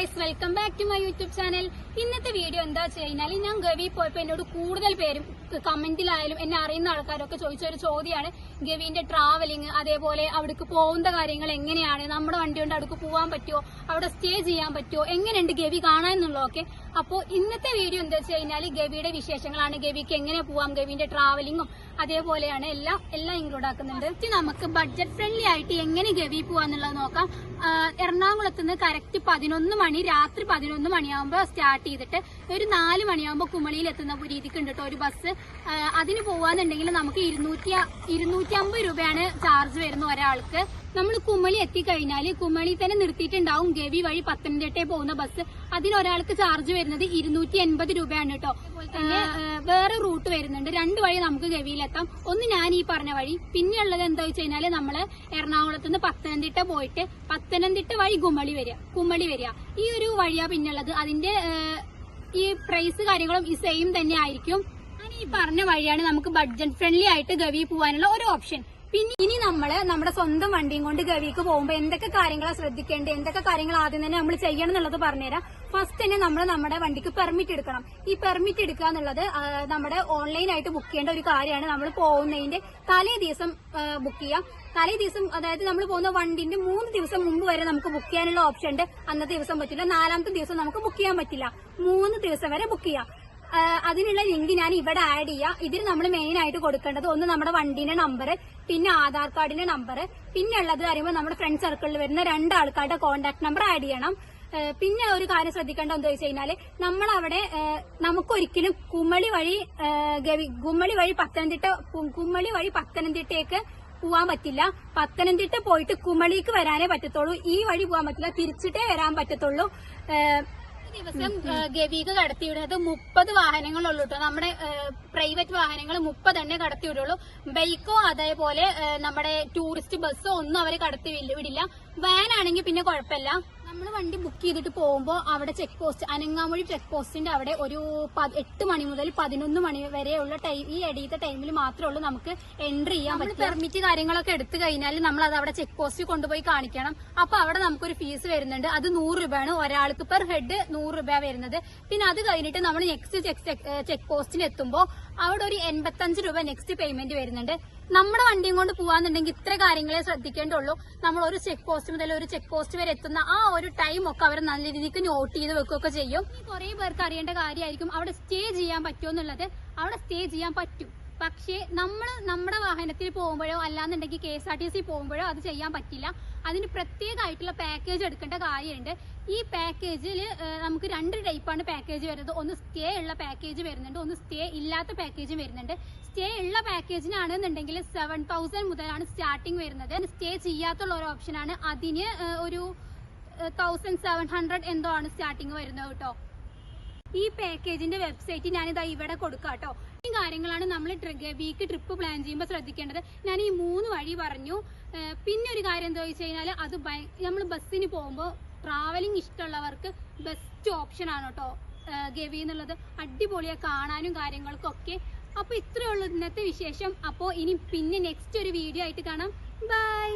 Guys, welcome back to my YouTube channel. ഇന്നത്തെ video എന്താ വെച്ച് കഴിഞ്ഞാൽ, ഞാൻ ഗവി പോയപ്പോൾ എന്നോട് കൂടുതൽ പേരും കമന്റിലായാലും എന്നെ അറിയുന്ന ആൾക്കാരൊക്കെ ചോദിച്ച ഒരു ചോദ്യമാണ് ഗവിന്റെ ട്രാവലിംഗ്, അതേപോലെ അവിടേക്ക് പോകുന്ന കാര്യങ്ങൾ എങ്ങനെയാണ്, നമ്മുടെ വണ്ടി കൊണ്ട് അവിടേക്ക് പോകാൻ പറ്റുമോ, അവിടെ സ്റ്റേ ചെയ്യാൻ പറ്റുമോ, എങ്ങനെയുണ്ട് ഗവി കാണാൻ എന്നുള്ളതൊക്കെ. അപ്പോൾ ഇന്നത്തെ വീഡിയോ എന്താ വെച്ച് കഴിഞ്ഞാൽ ഗവിയുടെ വിശേഷങ്ങളാണ്. ഗവിക്ക് എങ്ങനെ പോവാം, ഗവിന്റെ ട്രാവലിംഗും അതേപോലെയാണ് എല്ലാം ഇൻക്ലൂഡ് ആക്കുന്നുണ്ട്. നമുക്ക് ബഡ്ജറ്റ് ഫ്രണ്ട്ലി ആയിട്ട് എങ്ങനെ ഗവി പോവാന്നുള്ളത് നോക്കാം. എറണാകുളത്ത് നിന്ന് കറക്റ്റ് 11 മണി, രാത്രി 11 മണിയാകുമ്പോൾ സ്റ്റാർട്ട് ചെയ്തിട്ട് ഒരു 4 മണിയാകുമ്പോൾ കുമളിയിൽ എത്തുന്ന രീതിക്ക് ഉണ്ട് കേട്ടോ ഒരു ബസ്. അതിന് പോവാന്നുണ്ടെങ്കിൽ നമുക്ക് 250 രൂപയാണ് ചാർജ് വരുന്ന ഒരാൾക്ക്. നമ്മൾ കുമളി എത്തിക്കഴിഞ്ഞാൽ കുമളി തന്നെ നിർത്തിയിട്ടുണ്ടാവും ഗവി വഴി പത്തനംതിട്ടയിൽ പോകുന്ന ബസ്. അതിനൊരാൾക്ക് ചാർജ് വരുന്നത് 280 രൂപയാണ് കേട്ടോ. വേറെ റൂട്ട് വരുന്നുണ്ട്, 2 വഴി നമുക്ക് ഗവിയിലെത്താം. ഒന്ന് ഞാൻ ഈ പറഞ്ഞ വഴി, പിന്നെ ഉള്ളത് എന്താ വെച്ച് കഴിഞ്ഞാല് നമ്മള് എറണാകുളത്ത് നിന്ന് പത്തനംതിട്ട പോയിട്ട് പത്തനംതിട്ട വഴി കുമളി വരിക. ഈ ഒരു വഴിയാ പിന്നുള്ളത്. അതിന്റെ ഈ പ്രൈസ് കാര്യങ്ങളും ഈ സെയിം തന്നെ ആയിരിക്കും. ഞാൻ ഈ പറഞ്ഞ വഴിയാണ് നമുക്ക് ബഡ്ജറ്റ് ഫ്രണ്ട്ലി ആയിട്ട് ഗവി പോകാനുള്ള ഒരു ഓപ്ഷൻ. പിന്നെ ഇനി നമ്മള് നമ്മുടെ സ്വന്തം വണ്ടിയും കൊണ്ട് ഗവിക്ക് പോകുമ്പോൾ എന്തൊക്കെ കാര്യങ്ങളാണ് ശ്രദ്ധിക്കേണ്ടത്, എന്തൊക്കെ കാര്യങ്ങൾ ആദ്യം തന്നെ നമ്മൾ ചെയ്യണം എന്നുള്ളത് പറഞ്ഞുതരാം. ഫസ്റ്റ് തന്നെ നമ്മൾ നമ്മുടെ വണ്ടിക്ക് പെർമിറ്റ് എടുക്കണം. ഈ പെർമിറ്റ് എടുക്കുക എന്നുള്ളത് നമ്മുടെ ഓൺലൈനായിട്ട് ബുക്ക് ചെയ്യേണ്ട ഒരു കാര്യമാണ്. നമ്മൾ പോകുന്നതിന്റെ തലേ ദിവസം ബുക്ക് ചെയ്യാം. തലേ ദിവസം, അതായത് നമ്മൾ പോകുന്ന വണ്ടിന്റെ 3 ദിവസം മുമ്പ് വരെ നമുക്ക് ബുക്ക് ചെയ്യാനുള്ള ഓപ്ഷൻ ഉണ്ട്. അന്നത്തെ ദിവസം പറ്റില്ല. 4ാമത്തെ ദിവസം നമുക്ക് ബുക്ക് ചെയ്യാൻ പറ്റില്ല. 3 ദിവസം വരെ ബുക്ക് ചെയ്യാം. അതിനുള്ള ലിങ്ക് ഞാൻ ഇവിടെ ആഡ് ചെയ്യാം. ഇതിൽ നമ്മൾ മെയിൻ ആയിട്ട് കൊടുക്കേണ്ടത് ഒന്ന് നമ്മുടെ വണ്ടീന്റെ നമ്പർ, പിന്നെ ആധാർ കാർഡിന്റെ നമ്പർ, പിന്നെ ഉള്ളത് പറയുമ്പോൾ നമ്മുടെ ഫ്രണ്ട് സർക്കിളിൽ വരുന്ന 2 ആൾക്കാരുടെ കോൺടാക്ട് നമ്പർ ആഡ് ചെയ്യണം. പിന്നെ ഒരു കാര്യം ശ്രദ്ധിക്കേണ്ട എന്താ വെച്ച് കഴിഞ്ഞാല്, നമ്മളവിടെ നമുക്കൊരിക്കലും കുമളി വഴി പത്തനംതിട്ടയ്ക്ക് പോവാൻ പറ്റില്ല. പത്തനംതിട്ട പോയിട്ട് കുമളിക്ക് വരാനേ പറ്റത്തുള്ളൂ. ഈ വഴി പോകാൻ പറ്റില്ല, തിരിച്ചിട്ടേ വരാൻ പറ്റത്തുള്ളൂ. ദിവസം ഗവിക്ക് കടത്തിവിടുന്നത് 30 വാഹനങ്ങളുള്ളൂ കേട്ടോ. നമ്മുടെ പ്രൈവറ്റ് വാഹനങ്ങൾ 30 തന്നെ കടത്തിവിടുള്ളൂ. ബൈക്കോ അതേപോലെ നമ്മുടെ ടൂറിസ്റ്റ് ബസ്സോ ഒന്നും അവരെ കടത്തി വിടില്ല. വാൻ ആണെങ്കിൽ പിന്നെ കുഴപ്പമില്ല. നമ്മൾ വണ്ടി ബുക്ക് ചെയ്തിട്ട് പോകുമ്പോൾ അവിടെ ചെക്ക് പോസ്റ്റ്, അനങ്ങാമൊഴി ചെക്ക് പോസ്റ്റിന്റെ അവിടെ ഒരു 8 മണി മുതൽ 11 മണി വരെയുള്ള ഈ ഇടയിലത്തെ ടൈമിൽ മാത്രമേ ഉള്ളൂ നമുക്ക് എൻട്രി ചെയ്യാൻ പറ്റും. പെർമിറ്റ് കാര്യങ്ങളൊക്കെ എടുത്തു കഴിഞ്ഞാൽ നമ്മൾ അത് അവിടെ ചെക്ക് പോസ്റ്റിൽ കൊണ്ടുപോയി കാണിക്കണം. അപ്പൊ അവിടെ നമുക്കൊരു ഫീസ് വരുന്നുണ്ട്. അത് 100 രൂപയാണ് ഒരാൾക്ക് പെർ ഹെഡ് 100 രൂപ വരുന്നത്. പിന്നെ അത് കഴിഞ്ഞിട്ട് നമ്മൾ നെക്സ്റ്റ് ചെക്ക് പോസ്റ്റിന് എത്തുമ്പോൾ അവിടെ ഒരു 85 രൂപ നെക്സ്റ്റ് പേയ്മെന്റ് വരുന്നുണ്ട്. നമ്മുടെ വണ്ടിയും കൊണ്ട് പോവാന്നുണ്ടെങ്കിൽ ഇത്ര കാര്യങ്ങളെ ശ്രദ്ധിക്കേണ്ടുള്ളൂ. നമ്മൾ ഒരു ചെക്ക് പോസ്റ്റ് മുതൽ ഒരു ചെക്ക് പോസ്റ്റ് വരെ എത്തുന്ന ആ ഒരു ടൈം ഒക്കെ അവർ നല്ല രീതിക്ക് നോട്ട് ചെയ്ത് വെക്കുകയൊക്കെ ചെയ്യും. കുറെ പേർക്ക് അറിയേണ്ട കാര്യമായിരിക്കും അവിടെ സ്റ്റേ ചെയ്യാൻ പറ്റുമോ എന്നുള്ളത്. അവിടെ സ്റ്റേ ചെയ്യാൻ പറ്റും, പക്ഷേ നമ്മുടെ വാഹനത്തിൽ പോകുമ്പോഴോ അല്ലാന്നുണ്ടെങ്കിൽ KSRTC പോകുമ്പോഴോ അത് ചെയ്യാൻ പറ്റില്ല. അതിന് പ്രത്യേകമായിട്ടുള്ള പാക്കേജ് എടുക്കേണ്ട കാര്യമുണ്ട്. ഈ പാക്കേജിൽ നമുക്ക് 2 ടൈപ്പാണ് പാക്കേജ് വരുന്നത്. ഒന്ന് സ്റ്റേ ഉള്ള പാക്കേജ് വരുന്നുണ്ട്, ഒന്ന് സ്റ്റേ ഇല്ലാത്ത പാക്കേജ് വരുന്നുണ്ട്. സ്റ്റേ ഉള്ള പാക്കേജിനാണെന്നുണ്ടെങ്കിൽ 7000 മുതലാണ് സ്റ്റാർട്ടിങ് വരുന്നത്. സ്റ്റേ ചെയ്യാത്തുള്ള ഒരു ഓപ്ഷനാണ്. അതിന് ഒരു 1700 എന്തോ ആണ് സ്റ്റാർട്ടിങ് വരുന്നത് കേട്ടോ. ഈ പാക്കേജിന്റെ വെബ്സൈറ്റ് ഞാനിതാ ഇവിടെ കൊടുക്കാം കേട്ടോ. ഈ കാര്യങ്ങളാണ് നമ്മൾ ഗവിക്ക് ട്രിപ്പ് പ്ലാൻ ചെയ്യുമ്പോൾ ശ്രദ്ധിക്കേണ്ടത്. ഞാൻ ഈ 3 വഴി പറഞ്ഞു. പിന്നെ ഒരു കാര്യം എന്താ വെച്ച് കഴിഞ്ഞാൽ, അത് നമ്മൾ ബസ്സിന് പോകുമ്പോൾ ട്രാവലിംഗ് ഇഷ്ടമുള്ളവർക്ക് ബെസ്റ്റ് ഓപ്ഷൻ ആണ് കേട്ടോ ഗവി എന്നുള്ളത്. അടിപൊളിയാ കാണാനും കാര്യങ്ങൾക്കൊക്കെ. അപ്പൊ ഇത്രയേ ഉള്ളൂ ഇന്നത്തെ വിശേഷം. അപ്പോൾ ഇനി പിന്നെ നെക്സ്റ്റ് ഒരു വീഡിയോ ആയിട്ട് കാണാം. ബൈ.